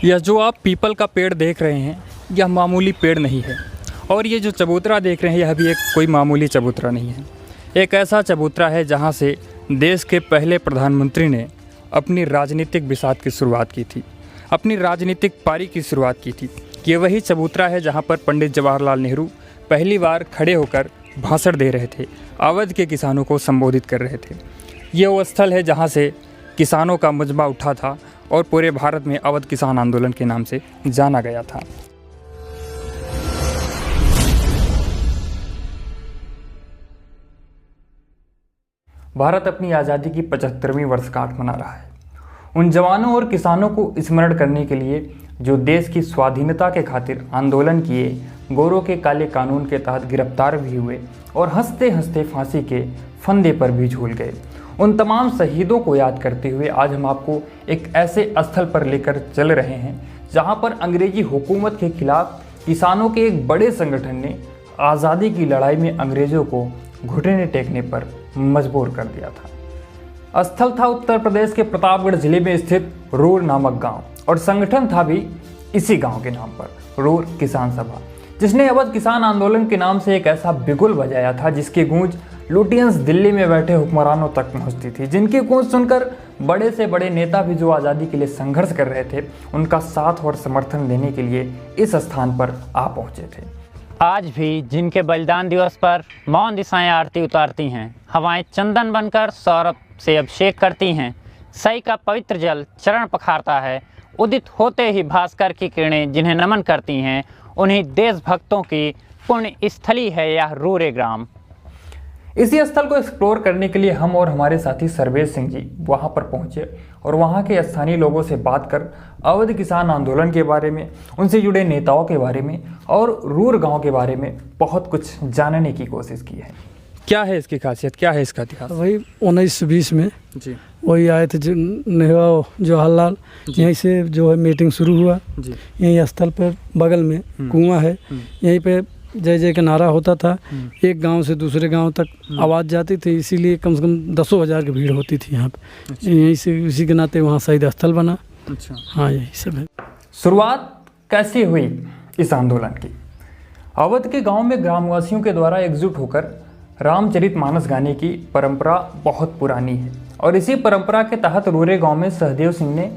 यह जो आप पीपल का पेड़ देख रहे हैं यह मामूली पेड़ नहीं है, और ये जो चबूतरा देख रहे हैं यह भी एक कोई मामूली चबूतरा नहीं है। एक ऐसा चबूतरा है जहाँ से देश के पहले प्रधानमंत्री ने अपनी राजनीतिक बिसात की शुरुआत की थी, अपनी राजनीतिक पारी की शुरुआत की थी। ये वही चबूतरा है जहाँ पर पंडित जवाहरलाल नेहरू पहली बार खड़े होकर भाषण दे रहे थे, अवध के किसानों को संबोधित कर रहे थे। ये वो स्थल है जहाँ से किसानों का मजमा उठा था और पूरे भारत में अवध किसान आंदोलन के नाम से जाना गया था। भारत अपनी आज़ादी की 75वीं वर्षगांठ मना रहा है। उन जवानों और किसानों को स्मरण करने के लिए जो देश की स्वाधीनता के खातिर आंदोलन किए, गोरों के काले कानून के तहत गिरफ्तार भी हुए और हंसते हंसते फांसी के फंदे पर भी झूल गए, उन तमाम शहीदों को याद करते हुए आज हम आपको एक ऐसे स्थल पर लेकर चल रहे हैं जहां पर अंग्रेजी हुकूमत के खिलाफ किसानों के एक बड़े संगठन ने आज़ादी की लड़ाई में अंग्रेज़ों को घुटने टेकने पर मजबूर कर दिया था। स्थल था उत्तर प्रदेश के प्रतापगढ़ जिले में स्थित रूर नामक गांव, और संगठन था भी इसी गांव के नाम पर, रूर किसान सभा, जिसने अवध किसान आंदोलन के नाम से एक ऐसा बिगुल बजाया था जिसकी गूंज लुटियंस दिल्ली में बैठे हुक्मरानों तक पहुंचती थी, जिनकी गूंज सुनकर बड़े से बड़े नेता भी जो आज़ादी के लिए संघर्ष कर रहे थे उनका साथ और समर्थन देने के लिए इस स्थान पर आ पहुंचे थे। आज भी जिनके बलिदान दिवस पर मौन दिशाएं आरती उतारती हैं, हवाएं चंदन बनकर सौरभ से अभिषेक करती हैं, सई का पवित्र जल चरण पखारता है, उदित होते ही भास्कर की किरणें जिन्हें नमन करती हैं, उन्हीं देशभक्तों की पुण्य स्थली है यह रूरे ग्राम। इसी स्थल को एक्सप्लोर करने के लिए हम और हमारे साथी सर्वेश सिंह जी वहां पर पहुंचे और वहां के स्थानीय लोगों से बात कर अवध किसान आंदोलन के बारे में, उनसे जुड़े नेताओं के बारे में और रूर गांव के बारे में बहुत कुछ जानने की कोशिश की है। क्या है इसकी खासियत, क्या है इसका इतिहास? वही 1920 में जी वही आए थे नेहरू जवाहरलाल, यहीं से जो है मीटिंग शुरू हुआ। यहीं स्थल पर बगल में कुआं है, यहीं पे जय जय का नारा होता था, एक गांव से दूसरे गांव तक आवाज़ जाती थी, इसीलिए कम से कम 10,000 की भीड़ होती थी यहाँ पे। यहीं से उसी के नाते वहाँ शहीद स्थल बना। अच्छा, हाँ यही सब है। शुरुआत कैसे हुई इस आंदोलन की? अवध के गांव में ग्रामवासियों के द्वारा एकजुट होकर रामचरितमानस गाने की परंपरा बहुत पुरानी है, और इसी परंपरा के तहत रूरे गांव में सहदेव सिंह ने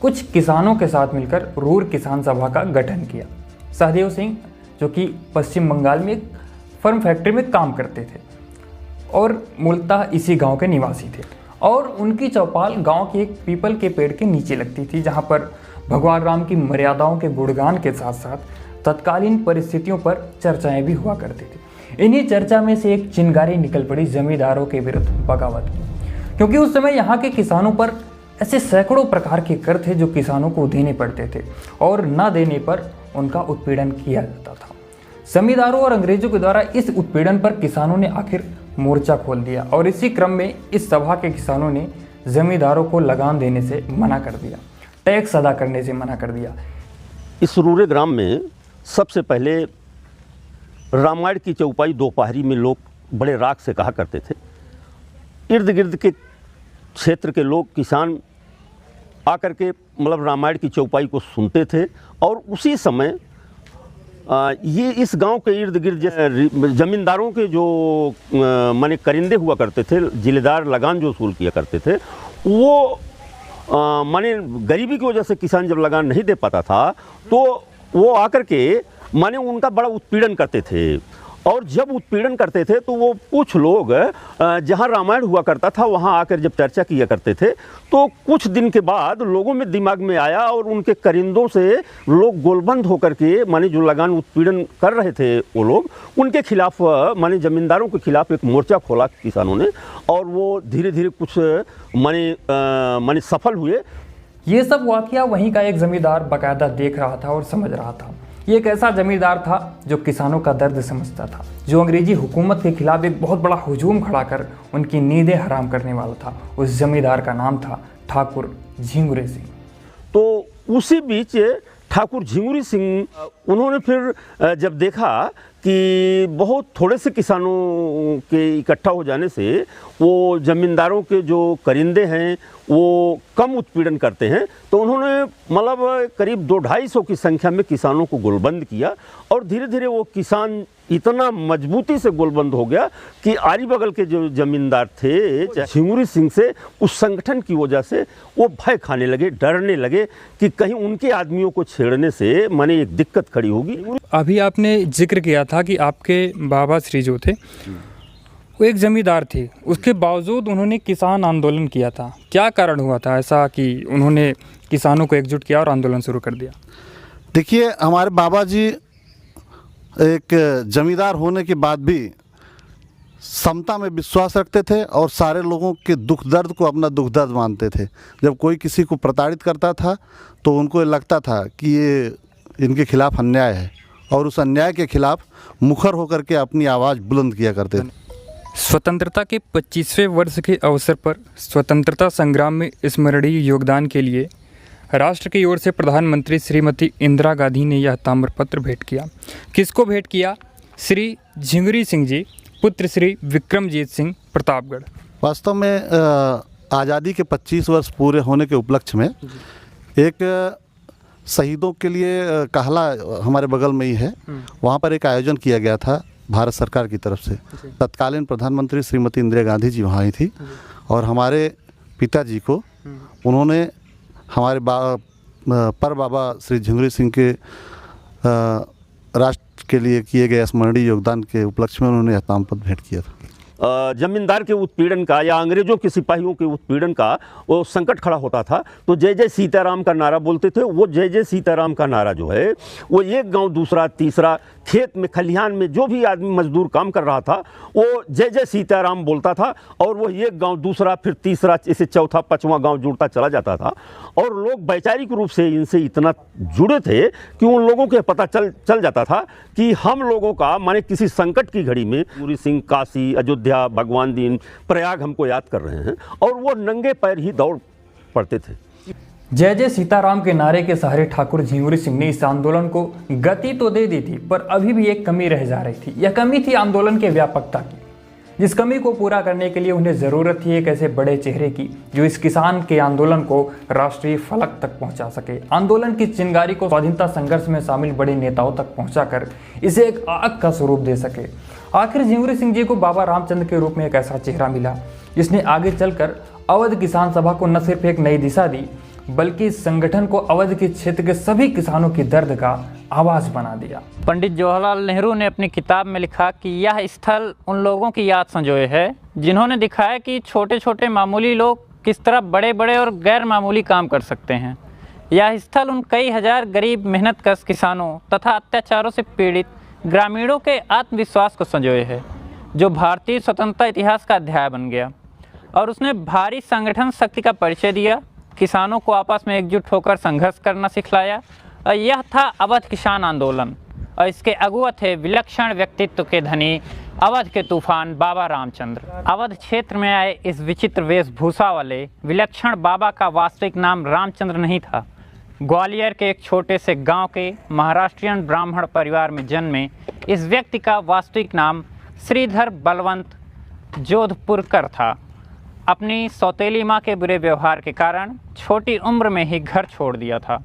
कुछ किसानों के साथ मिलकर रूर किसान सभा का गठन किया। सहदेव सिंह जो कि पश्चिम बंगाल में एक फर्म फैक्ट्री में काम करते थे और मूलतः इसी गांव के निवासी थे, और उनकी चौपाल गांव के एक पीपल के पेड़ के नीचे लगती थी जहां पर भगवान राम की मर्यादाओं के गुणगान के साथ साथ तत्कालीन परिस्थितियों पर चर्चाएं भी हुआ करती थी। इन्हीं चर्चा में से एक चिंगारी निकल पड़ी जमींदारों के विरुद्ध बगावत की, क्योंकि उस समय यहाँ के किसानों पर ऐसे सैकड़ों प्रकार के कर थे जो किसानों को देने पड़ते थे और न देने पर उनका उत्पीड़न किया जाता था। जमींदारों और अंग्रेजों के द्वारा इस उत्पीड़न पर किसानों ने आखिर मोर्चा खोल दिया, और इसी क्रम में इस सभा के किसानों ने जमींदारों को लगान देने से मना कर दिया, टैक्स अदा करने से मना कर दिया। इस रूरे ग्राम में सबसे पहले रामायण की चौपाई दोपहरी में लोग बड़े राग से कहा करते थे। इर्द गिर्द के क्षेत्र के लोग किसान आकर के मतलब रामायण की चौपाई को सुनते थे, और उसी समय ये इस गांव के इर्द गिर्द जमींदारों के जो माने करिंदे हुआ करते थे, जिलेदार लगान जो वसूल किया करते थे, वो माने गरीबी की वजह से किसान जब लगान नहीं दे पाता था तो वो आकर के माने उनका बड़ा उत्पीड़न करते थे। और जब उत्पीड़न करते थे तो वो कुछ लोग जहाँ रामायण हुआ करता था वहाँ आकर जब चर्चा किया करते थे, तो कुछ दिन के बाद लोगों में दिमाग में आया और उनके करिंदों से लोग गोलबंद होकर के माने जो लगान उत्पीड़न कर रहे थे वो लोग, उनके खिलाफ माने जमींदारों के खिलाफ एक मोर्चा खोला किसानों ने, और वो धीरे धीरे कुछ माने सफल हुए। ये सब वाकया वहीं का एक जमींदार बाकायदा देख रहा था और समझ रहा था। ये एक ऐसा जमींदार था जो किसानों का दर्द समझता था, जो अंग्रेजी हुकूमत के खिलाफ एक बहुत बड़ा हुजूम खड़ा कर उनकी नींदें हराम करने वाला था। उस जमींदार का नाम था ठाकुर झिंगुरे सिंह। तो उसी बीच ठाकुर झिंगुरी सिंह उन्होंने फिर जब देखा कि बहुत थोड़े से किसानों के इकट्ठा हो जाने से वो ज़मींदारों के जो करिंदे हैं वो कम उत्पीड़न करते हैं, तो उन्होंने मतलब करीब 200-250 की संख्या में किसानों को गोलबंद किया और धीरे धीरे वो किसान इतना मजबूती से गोलबंद हो गया कि आरी बगल के जो जमींदार थे झिंगुरी सिंह से उस संगठन की वजह से वो भय खाने लगे, डरने लगे कि कहीं उनके आदमियों को छेड़ने से माने एक दिक्कत खड़ी होगी। अभी आपने जिक्र किया था कि आपके बाबा श्री जो थे वो एक जमींदार थे, उसके बावजूद उन्होंने किसान आंदोलन किया था। क्या कारण हुआ था ऐसा कि उन्होंने किसानों को एकजुट किया और आंदोलन शुरू कर दिया? देखिए, हमारे बाबा जी एक जमींदार होने के बाद भी समता में विश्वास रखते थे और सारे लोगों के दुख दर्द को अपना दुख दर्द मानते थे। जब कोई किसी को प्रताड़ित करता था तो उनको लगता था कि ये इनके खिलाफ अन्याय है और उस अन्याय के खिलाफ मुखर होकर के अपनी आवाज़ बुलंद किया करते थे। स्वतंत्रता के 25वें वर्ष के अवसर पर स्वतंत्रता संग्राम में स्मरणीय योगदान के लिए राष्ट्र की ओर से प्रधानमंत्री श्रीमती इंदिरा गांधी ने यह ताम्रपत्र भेंट किया। किसको भेंट किया? श्री झिंगुरी सिंह जी, पुत्र श्री विक्रमजीत सिंह, प्रतापगढ़। वास्तव में आज़ादी के 25 वर्ष पूरे होने के उपलक्ष्य में एक शहीदों के लिए कहला हमारे बगल में ही है, वहाँ पर एक आयोजन किया गया था भारत सरकार की तरफ से। तत्कालीन प्रधानमंत्री श्रीमती इंदिरा गांधी जी वहाँ ही थी और हमारे पिताजी को उन्होंने हमारे पर बाबा श्री झिंगुरी सिंह के राष्ट्र के लिए किए गए स्मरणीय योगदान के उपलक्ष्य में उन्होंने यह ताम्रपत्र भेंट किया था। जमींदार के उत्पीड़न का या अंग्रेजों के सिपाहियों के उत्पीड़न का वो संकट खड़ा होता था तो जय जय सीताराम का नारा बोलते थे। वो जय जय सीताराम का नारा जो है वो एक गांव दूसरा तीसरा खेत में खलिहान में जो भी आदमी मजदूर काम कर रहा था वो जय जय सीताराम बोलता था और वो एक गांव दूसरा फिर तीसरा ऐसे चौथा पांचवा गांव जुड़ता चला जाता था और लोग वैचारिक रूप से इनसे इतना जुड़े थे कि उन लोगों को पता चल जाता था कि हम लोगों का माने किसी संकट की घड़ी में झिंगुरी सिंह काशी, अयोध्या, भगवान दीन, प्रयाग हमको याद कर रहे हैं और वो नंगे पैर ही दौड़ पड़ते थे। जय जय सीताराम के नारे के सहारे ठाकुर झिंगुरी सिंह ने इस आंदोलन को गति तो दे दी थी, पर अभी भी एक कमी रह जा रही थी। यह कमी थी आंदोलन के व्यापकता की, जिस कमी को पूरा करने के लिए उन्हें ज़रूरत थी एक ऐसे बड़े चेहरे की जो इस किसान के आंदोलन को राष्ट्रीय फलक तक पहुंचा सके। आंदोलन की चिंगारी को स्वाधीनता संघर्ष में शामिल बड़े नेताओं तक पहुंचाकर इसे एक आग का स्वरूप दे सके। आखिर झिंगुरी सिंह जी को बाबा रामचंद्र के रूप में एक ऐसा चेहरा मिला जिसने आगे चलकर अवध किसान सभा को न सिर्फ एक नई दिशा दी बल्कि इस संगठन को अवध के क्षेत्र के सभी किसानों की दर्द का आवाज़ बना दिया। पंडित जवाहरलाल नेहरू ने अपनी किताब में लिखा कि यह स्थल उन लोगों की याद संजोए है जिन्होंने दिखाया कि छोटे छोटे मामूली लोग किस तरह बड़े बड़े और गैर मामूली काम कर सकते हैं। यह स्थल उन कई हजार गरीब मेहनतकश किसानों तथा अत्याचारों से पीड़ित ग्रामीणों के आत्मविश्वास को संजोए है, जो भारतीय स्वतंत्रता इतिहास का अध्याय बन गया और उसने भारी संगठन शक्ति का परिचय दिया, किसानों को आपस में एकजुट होकर संघर्ष करना सिखलाया। और यह था अवध किसान आंदोलन और इसके अगुआ थे विलक्षण व्यक्तित्व के धनी अवध के तूफान बाबा रामचंद्र। अवध क्षेत्र में आए इस विचित्र वेशभूषा वाले विलक्षण बाबा का वास्तविक नाम रामचंद्र नहीं था। ग्वालियर के एक छोटे से गांव के महाराष्ट्रियन ब्राह्मण परिवार में जन्मे इस व्यक्ति का वास्तविक नाम श्रीधर बलवंत जोधपुरकर था। अपनी सौतेली माँ के बुरे व्यवहार के कारण छोटी उम्र में ही घर छोड़ दिया था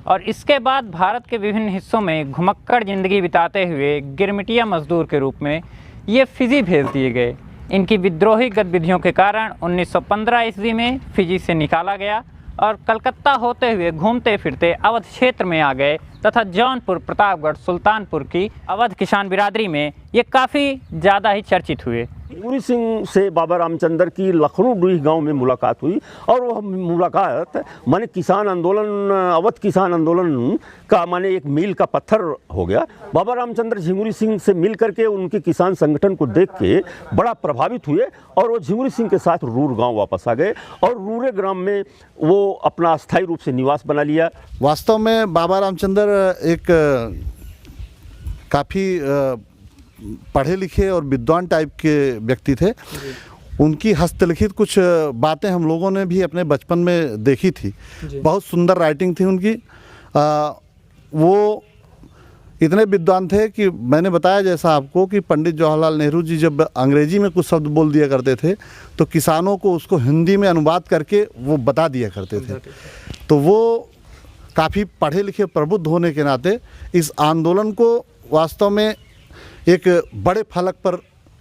और इसके बाद भारत के विभिन्न हिस्सों में घुमक्कड़ जिंदगी बिताते हुए गिरमिटिया मजदूर के रूप में ये फिजी भेज दिए गए। इनकी विद्रोही गतिविधियों के कारण 1915 ईस्वी में फिजी से निकाला गया और कलकत्ता होते हुए घूमते फिरते अवध क्षेत्र में आ गए तथा जौनपुर, प्रतापगढ़, सुल्तानपुर की अवध किसान बिरादरी में ये काफ़ी ज़्यादा ही चर्चित हुए। झिंगुरी सिंह से बाबा रामचंद्र की लखनऊ डूही गांव में मुलाकात हुई और वह मुलाकात माने किसान आंदोलन, अवध किसान आंदोलन का माने एक मील का पत्थर हो गया। बाबा रामचंद्र झिंगुरी सिंह से मिल करके उनके किसान संगठन को देख के बड़ा प्रभावित हुए और वो झिंगुरी सिंह के साथ रूर गांव वापस आ गए और रूरे ग्राम में वो अपना अस्थायी रूप से निवास बना लिया। वास्तव में बाबा रामचंद्र एक काफ़ी पढ़े लिखे और विद्वान टाइप के व्यक्ति थे। उनकी हस्तलिखित कुछ बातें हम लोगों ने भी अपने बचपन में देखी थी। बहुत सुंदर राइटिंग थी उनकी। वो इतने विद्वान थे कि मैंने बताया जैसा आपको कि पंडित जवाहरलाल नेहरू जी जब अंग्रेजी में कुछ शब्द बोल दिया करते थे तो किसानों को उसको हिंदी में अनुवाद करके वो बता दिया करते थे। तो वो काफ़ी पढ़े लिखे प्रबुद्ध होने के नाते इस आंदोलन को वास्तव में एक बड़े फलक पर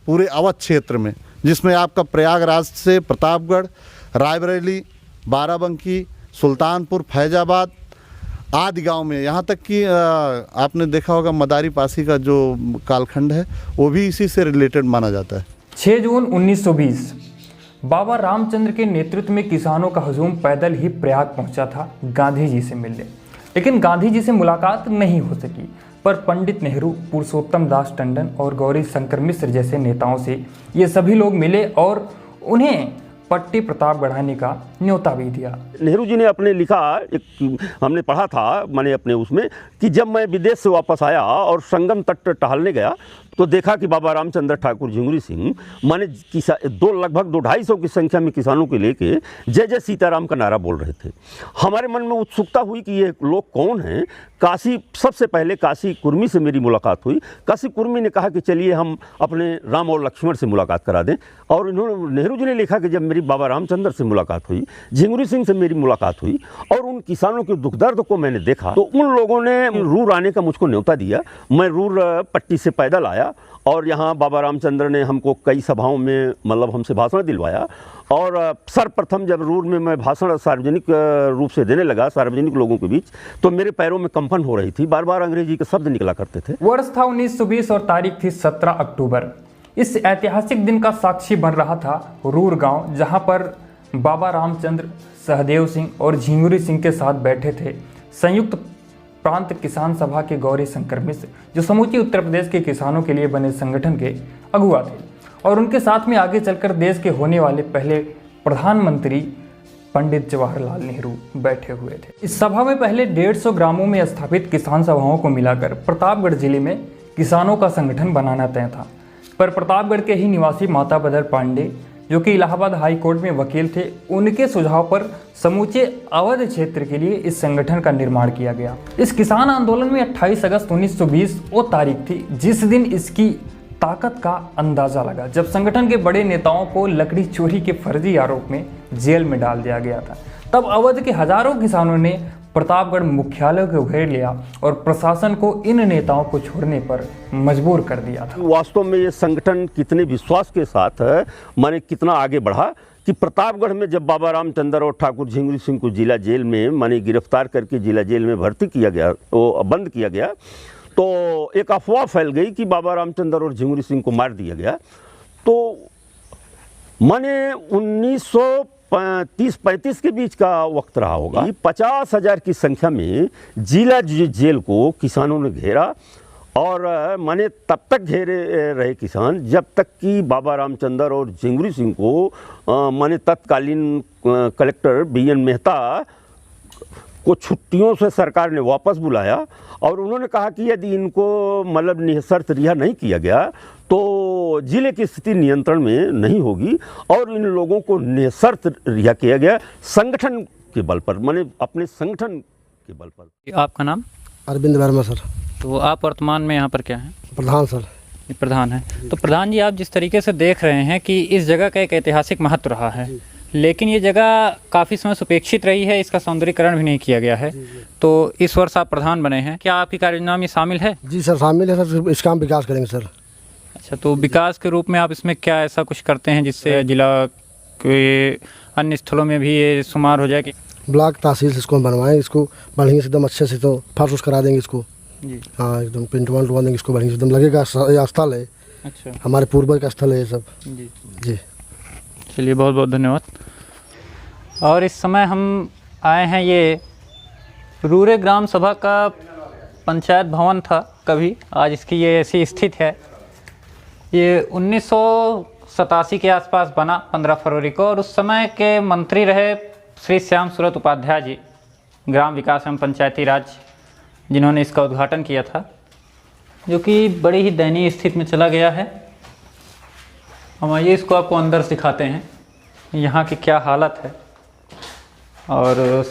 पूरे अवध क्षेत्र में, जिसमें आपका प्रयागराज से प्रतापगढ़, रायबरेली, बाराबंकी, सुल्तानपुर, फैजाबाद आदि गांव में, यहाँ तक कि आपने देखा होगा मदारी पासी का जो कालखंड है वो भी इसी से रिलेटेड माना जाता है। 6 जून 1920 बाबा रामचंद्र के नेतृत्व में किसानों का हजूम पैदल ही प्रयाग पहुंचा था गांधी जी से मिलने, लेकिन गांधी जी से मुलाकात नहीं हो सकी। पर पंडित नेहरू, पुरुषोत्तम दास टंडन और गौरी शंकर मिश्र जैसे नेताओं से ये सभी लोग मिले और उन्हें पट्टी प्रताप बढ़ाने का न्योता भी दिया। नेहरू जी ने अपने लिखा, एक हमने पढ़ा था मैंने अपने उसमें, कि जब मैं विदेश से वापस आया और संगम तट टहलने गया तो देखा कि बाबा रामचंद्र ठाकुर झिंगुरी सिंह माने लगभग 250 की संख्या में किसानों को लेके जय जय सीताराम का नारा बोल रहे थे। हमारे मन में उत्सुकता हुई कि ये लोग कौन हैं। सबसे पहले काशी कुर्मी से मेरी मुलाकात हुई। काशी कुर्मी ने कहा कि चलिए हम अपने राम और लक्ष्मण से मुलाकात करा दें, और नेहरू जी ने लिखा कि जब मेरी बाबा रामचंद्र से मुलाकात हुई, झिंगुरी सिंह से मेरी मुलाकात हुई और उन किसानों के दुख दर्द को मैंने देखा, तो उन लोगों ने रूर आने का मुझको न्योता दिया। मैं रूर पट्टी से पैदल आया और यहाँ बाबा रामचंद्र ने हमको कई सभाओं में मतलब हमसे भाषण दिलवाया, और सर्वप्रथम जब रूर में मैं भाषण सार्वजनिक रूप से देने लगा सार्वजनिक लोगों के बीच, तो मेरे पैरों में कंपन हो रही थी, बार बार अंग्रेजी के शब्द निकला करते थे। वर्ष था 1920 और तारीख थी 17 अक्टूबर। इस ऐतिहासिक दिन का साक्षी बन रहा था रूर गांव, जहां पर बाबा रामचंद्र, सहदेव सिंह और झिंगुरी सिंह के साथ बैठे थे संयुक्त प्रांत किसान सभा के गौरी शंकर मिश्र, जो समूचे उत्तर प्रदेश के किसानों के लिए बने संगठन के अगुवा थे, और उनके साथ में आगे चलकर देश के होने वाले पहले प्रधानमंत्री पंडित जवाहरलाल नेहरू बैठे हुए थे। इस सभा में पहले 150 ग्रामों में स्थापित किसान सभाओं को मिलाकर प्रतापगढ़ जिले में किसानों का संगठन बनाना तय था। पर प्रतापगढ़ के ही निवासी माता बदर पांडे, जो कि इलाहाबाद हाई कोर्ट में वकील थे, उनके सुझाव पर समूचे अवध क्षेत्र के लिए इस संगठन का निर्माण किया गया। इस किसान आंदोलन में 28 अगस्त 1920 वो तारीख थी जिस दिन इसकी ताकत का अंदाजा लगा, जब संगठन के बड़े नेताओं को लकड़ी चोरी के फर्जी आरोप में जेल में डाल दिया गया था। तब अवध के हजारों किसानों ने प्रतापगढ़ मुख्यालय को घेर लिया और प्रशासन को इन नेताओं को छोड़ने पर मजबूर कर दिया था। वास्तव में ये संगठन कितने विश्वास के साथ है, माने कितना आगे बढ़ा कि प्रतापगढ़ में जब बाबा रामचंद्र और ठाकुर झिंगुरी सिंह को जिला जेल में माने गिरफ्तार करके जिला जेल में भर्ती किया गया, वो बंद किया गया, तो एक अफवाह फैल गई कि बाबा रामचंद्र और झिंगुरी सिंह को मार दिया गया। तो माने 1930-35 के बीच का वक्त रहा होगा। 50,000 की संख्या में जिला जेल को किसानों ने घेरा, और माने तब तक घेरे रहे किसान जब तक कि बाबा रामचंद्र और झिंगुरी सिंह को माने तत्कालीन कलेक्टर BN मेहता को छुट्टियों से सरकार ने वापस बुलाया, और उन्होंने कहा कि यदि इनको मतलब निःशर्त रिहा नहीं किया गया तो जिले की स्थिति नियंत्रण में नहीं होगी, और इन लोगों को निःशर्त रिहा किया गया संगठन के बल पर, माने अपने संगठन के बल पर। आपका नाम? अरविंद वर्मा सर। तो आप वर्तमान में यहाँ पर क्या हैं? प्रधान सर। ये प्रधान है। तो प्रधान जी, आप जिस तरीके से देख रहे हैं कि इस जगह का एक ऐतिहासिक महत्व रहा है, लेकिन ये जगह काफ़ी समय से उपेक्षित रही है, इसका सौंदर्यीकरण भी नहीं किया गया है। तो इस वर्ष आप प्रधान बने हैं, क्या आपकी कार्ययोजना में शामिल है? जी सर, शामिल है सर, इस काम विकास करेंगे सर। अच्छा, तो विकास के रूप में आप इसमें क्या ऐसा कुछ करते हैं जिससे जिला के अन्य स्थलों में भी ये शुमार हो जाए? कि ब्लॉक तहसील से इसको बनवाएं, इसको बढ़िया से एकदम अच्छे से, तो फर्श करा देंगे इसको जी। हाँ, एकदम पेंटवा देंगे इसको, बढ़िया से एकदम लगेगा स्थल है। अच्छा, हमारे पूर्वज का स्थल है ये सब जी। जी चलिए, बहुत बहुत धन्यवाद। और इस समय हम आए हैं, ये रूरे ग्राम सभा का पंचायत भवन था कभी, आज इसकी ये ऐसी स्थित है। ये 1987 के आसपास बना 15 फरवरी को, और उस समय के मंत्री रहे श्री श्याम सूरत उपाध्याय जी, ग्राम विकास एवं पंचायती राज, जिन्होंने इसका उद्घाटन किया था, जो कि बड़ी ही दयनीय स्थिति में चला गया है। हम आइए इसको आपको अंदर सिखाते हैं, यहाँ की क्या हालत है। और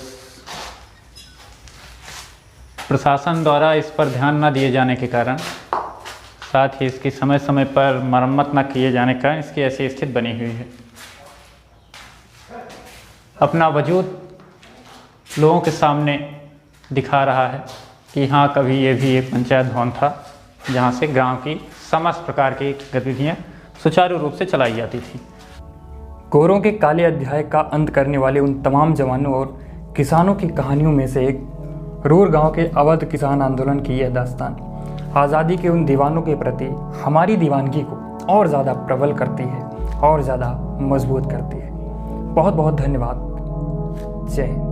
प्रशासन द्वारा इस पर ध्यान न दिए जाने के कारण, साथ ही इसकी समय समय पर मरम्मत न किए जाने के कारण इसकी ऐसी स्थिति बनी हुई है। अपना वजूद लोगों के सामने दिखा रहा है कि हाँ, कभी ये भी एक पंचायत भवन था जहाँ से गांव की समस्त प्रकार की गतिविधियाँ सुचारू रूप से चलाई जाती थी। गोरों के काले अध्याय का अंत करने वाले उन तमाम जवानों और किसानों की कहानियों में से एक रूर गांव के अवध किसान आंदोलन की यह दास्तान आज़ादी के उन दीवानों के प्रति हमारी दीवानगी को और ज़्यादा प्रबल करती है और ज़्यादा मजबूत करती है। बहुत बहुत धन्यवाद। जय हिंद।